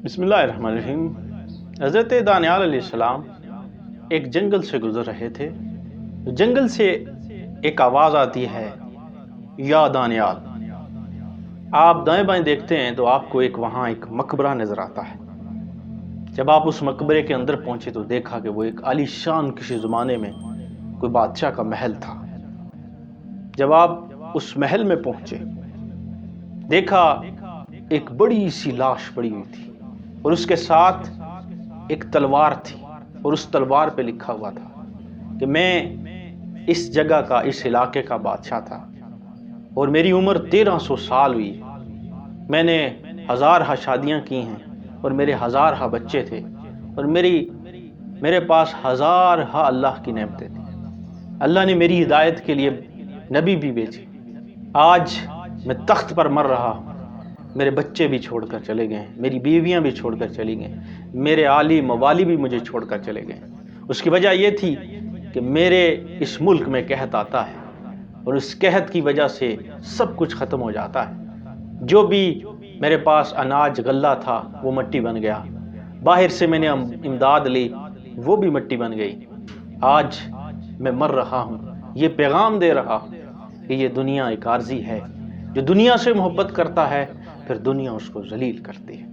بسم اللہ الرحمن الرحیم۔ حضرت دانیال علیہ السلام ایک جنگل سے گزر رہے تھے۔ جنگل سے ایک آواز آتی ہے، یا دانیال۔ آپ دائیں بائیں دیکھتے ہیں تو آپ کو وہاں ایک مقبرہ نظر آتا ہے۔ جب آپ اس مقبرے کے اندر پہنچے تو دیکھا کہ وہ ایک عالی شان کسی زمانے میں کوئی بادشاہ کا محل تھا۔ جب آپ اس محل میں پہنچے دیکھا ایک بڑی سی لاش پڑی ہوئی تھی اور اس کے ساتھ ایک تلوار تھی، اور اس تلوار پہ لکھا ہوا تھا کہ میں اس جگہ کا، اس علاقے کا بادشاہ تھا اور میری عمر 1300 سال ہوئی۔ میں نے ہزارہ شادیاں کی ہیں اور میرے ہزارہ بچے تھے، اور میرے پاس ہزارہ اللہ کی نعمتیں تھیں۔ اللہ نے میری ہدایت کے لیے نبی بھی بھیجے۔ آج میں تخت پر مر رہا ہوں، میرے بچے بھی چھوڑ کر چلے گئے، میری بیویاں بھی چھوڑ کر چلی گئیں، میرے آلی موالی بھی مجھے چھوڑ کر چلے گئے۔ اس کی وجہ یہ تھی کہ میرے اس ملک میں قحط آتا ہے اور اس قحط کی وجہ سے سب کچھ ختم ہو جاتا ہے۔ جو بھی میرے پاس اناج غلہ تھا وہ مٹی بن گیا، باہر سے میں نے امداد لی وہ بھی مٹی بن گئی۔ آج میں مر رہا ہوں، یہ پیغام دے رہا ہوں کہ یہ دنیا ایک عارضی ہے۔ جو دنیا سے محبت کرتا ہے پھر دنیا اس کو ذلیل کرتی ہے۔